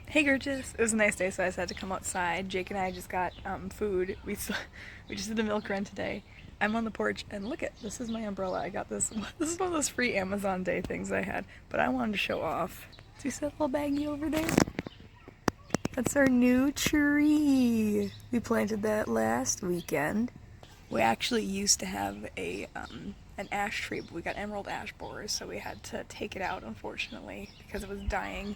Hey Gurgis, it was a nice day, so I decided to come outside. Jake and I just got food. We just did a milk run today. I'm on the porch, and look at this is my umbrella. I got this. This is one of those free Amazon Day things I had, but I wanted to show off. Do you see that little baggie over there? That's our new tree. We planted that last weekend. We actually used to have a an ash tree, but we got emerald ash borers, so we had to take it out, unfortunately, because it was dying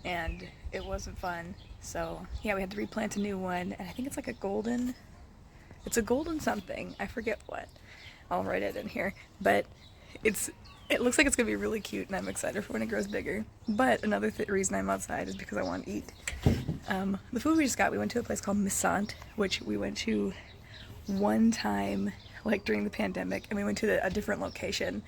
and it wasn't fun. So yeah, we had to replant a new one, and I think it's like it's a golden something. I forget what. I'll write it in here, but it looks like it's gonna be really cute, and I'm excited for when it grows bigger. But another reason I'm outside is because I want to eat. The food we just got, we went to a place called Mi-Sant, which we went to one time, like during the pandemic, and we went to a different location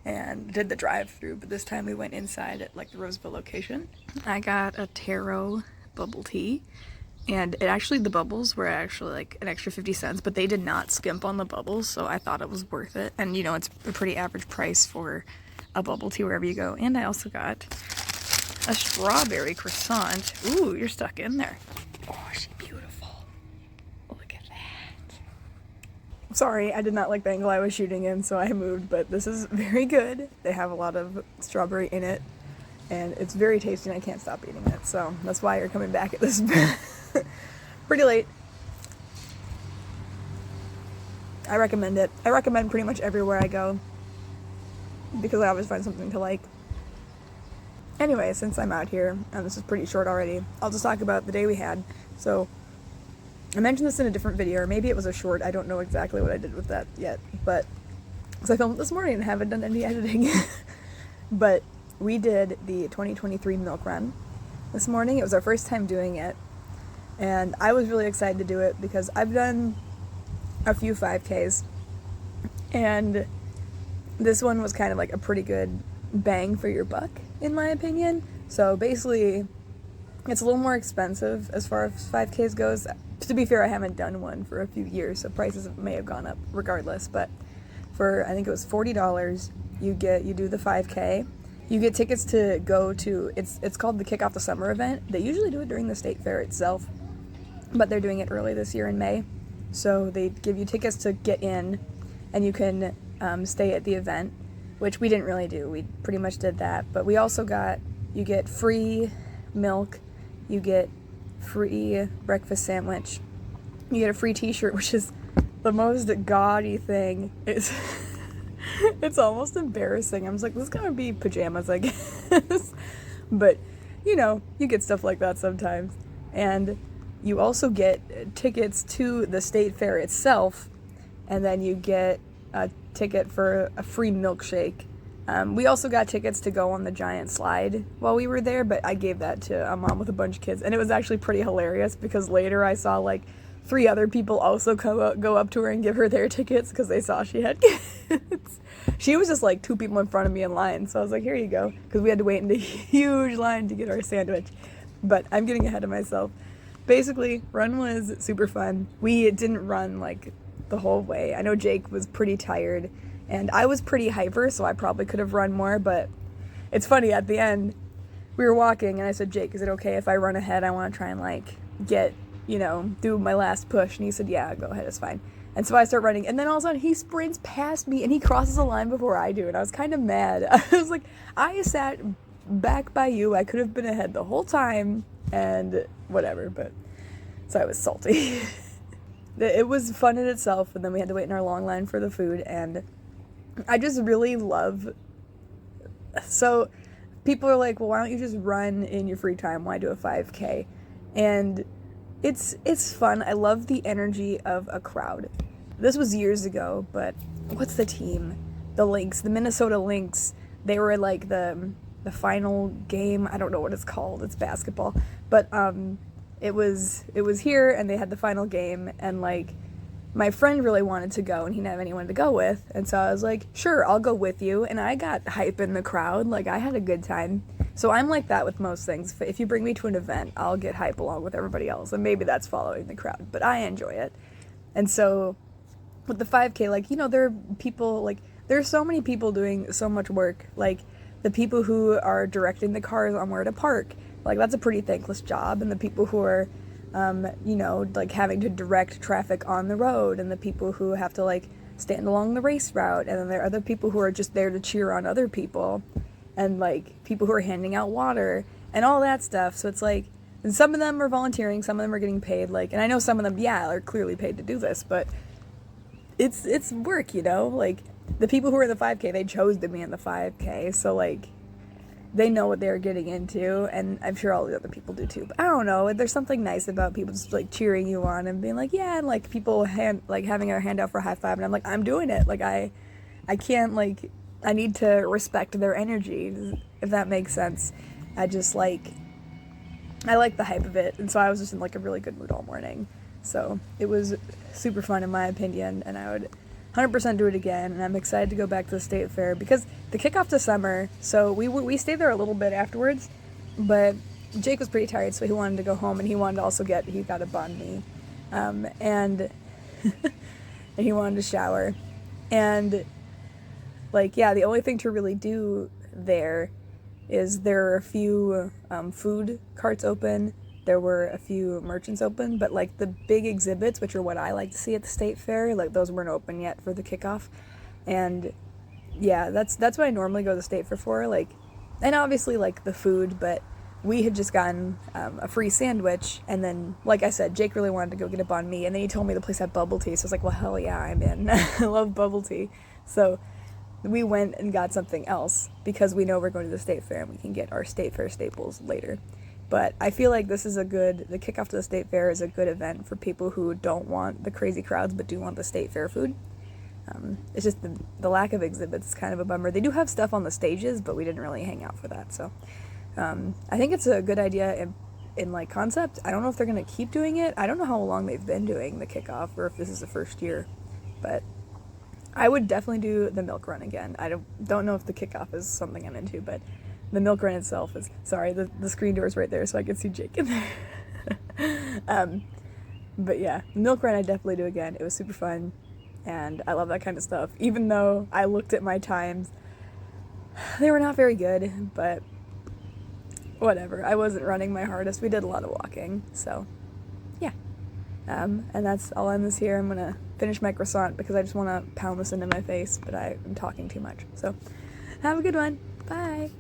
and did the drive-through, but this time we went inside at like the Roseville location. I got a taro bubble tea, and the bubbles were actually like an extra 50 cents, but they did not skimp on the bubbles, so I thought it was worth it. And it's a pretty average price for a bubble tea wherever you go. And I also got a strawberry croissant. Ooh, you're stuck in there. Oh, she's beautiful. Look at that. Sorry, I did not like the angle I was shooting in, so I moved, but this is very good. They have a lot of strawberry in it, and it's very tasty, and I can't stop eating it, so that's why you're coming back at this pretty late. I recommend it. I recommend pretty much everywhere I go, because I always find something to like. Anyway, since I'm out here, and this is pretty short already, I'll just talk about the day we had. So, I mentioned this in a different video, or maybe it was a short. I don't know exactly what I did with that yet, but because I filmed it this morning and haven't done any editing. But we did the 2023 milk run this morning. It was our first time doing it, and I was really excited to do it because I've done a few 5Ks, and this one was kind of like a pretty good bang for your buck, in my opinion. So basically, it's a little more expensive as far as 5Ks goes. To be fair, I haven't done one for a few years, so prices may have gone up regardless. But for, I think it was $40, you do the 5K. You get tickets to go to, it's called the Kick Off the Summer event. They usually do it during the state fair itself, but they're doing it early this year in May. So they give you tickets to get in, and you can stay at the event, which we didn't really do. We pretty much did that. But we also you get free milk, you get free breakfast sandwich, you get a free t-shirt, which is the most gaudy thing. It's almost embarrassing. I'm just like, this is gonna be pajamas, I guess. But, you get stuff like that sometimes. And you also get tickets to the state fair itself, and then you get a ticket for a free milkshake. We also got tickets to go on the giant slide while we were there, but I gave that to a mom with a bunch of kids, and it was actually pretty hilarious because later I saw like 3 other people also go up to her and give her their tickets because they saw she had kids. She was just like 2 people in front of me in line, so I was like, here you go, because we had to wait in a huge line to get our sandwich. But I'm getting ahead of myself. Basically, run was super fun. We didn't run like the whole way. I know Jake was pretty tired, and I was pretty hyper, so I probably could have run more, but it's funny, at the end, we were walking, and I said, Jake, is it okay if I run ahead? I want to try and, like, get, do my last push, and he said, yeah, go ahead, it's fine. And so I start running, and then all of a sudden, he sprints past me, and he crosses the line before I do, and I was kind of mad. I was like, I sat back by you, I could have been ahead the whole time, and whatever, but, so I was salty. It was fun in itself, and then we had to wait in our long line for the food, and I just really so people are like, well, why don't you just run in your free time? Why do a 5K? And it's fun. I love the energy of a crowd. This was years ago, but what's the team? The Lynx, the Minnesota Lynx. They were like the final game. I don't know what it's called. It's basketball, but it was here, and they had the final game, and like my friend really wanted to go, and he didn't have anyone to go with, and so I was like, sure, I'll go with you, and I got hype in the crowd. Like, I had a good time. So I'm like that with most things. If you bring me to an event, I'll get hype along with everybody else, and maybe that's following the crowd, but I enjoy it. And so with the 5K, like, there are people, like, there's so many people doing so much work, like the people who are directing the cars on where to park, Like, that's a pretty thankless job. And the people who are, you know, like having to direct traffic on the road, and the people who have to like stand along the race route, and then there are other people who are just there to cheer on other people, and like people who are handing out water and all that stuff. So it's like, and some of them are volunteering, some of them are getting paid, like, and I know some of them, yeah, are clearly paid to do this, but it's work, you know? Like, the people who are in the 5K, they chose to be in the 5K, so like, they know what they're getting into, and I'm sure all the other people do too. But I don't know, there's something nice about people just like cheering you on and being like, yeah, and like people having their hand out for a high five, and I'm like, I'm doing it. Like, I can't, like, I need to respect their energy, if that makes sense. I like the hype of it, and so I was just in like a really good mood all morning. So it was super fun in my opinion, and I would 100% do it again, and I'm excited to go back to the state fair because the kickoff to summer, so we stayed there a little bit afterwards, but Jake was pretty tired, so he wanted to go home, and he wanted to also he got a banh mi, and and he wanted to shower, and like, yeah, the only thing to really do there is there are a few food carts open. There were a few merchants open, but like the big exhibits, which are what I like to see at the state fair, like those weren't open yet for the kickoff. And yeah, that's what I normally go to the state fair for, like, and obviously like the food, but we had just gotten a free sandwich, and then, like I said, Jake really wanted to go get a banh mi, and then he told me the place had bubble tea, so I was like, well, hell yeah, I'm in. I love bubble tea. So we went and got something else because we know we're going to the state fair and we can get our state fair staples later. But I feel like the kickoff to the state fair is a good event for people who don't want the crazy crowds but do want the state fair food. It's just the lack of exhibits is kind of a bummer. They do have stuff on the stages, but we didn't really hang out for that. So I think it's a good idea in like concept. I don't know if they're going to keep doing it. I don't know how long they've been doing the kickoff or if this is the first year. But I would definitely do the milk run again. I don't know if the kickoff is something I'm into, but the milk run itself is, sorry, the screen door is right there so I can see Jake in there. But yeah, the milk run I definitely do again. It was super fun, and I love that kind of stuff. Even though I looked at my times, they were not very good, but whatever. I wasn't running my hardest. We did a lot of walking, so yeah. And I'll end this here. I'm gonna finish my croissant because I just want to pound this into my face, but I'm talking too much. So have a good one. Bye.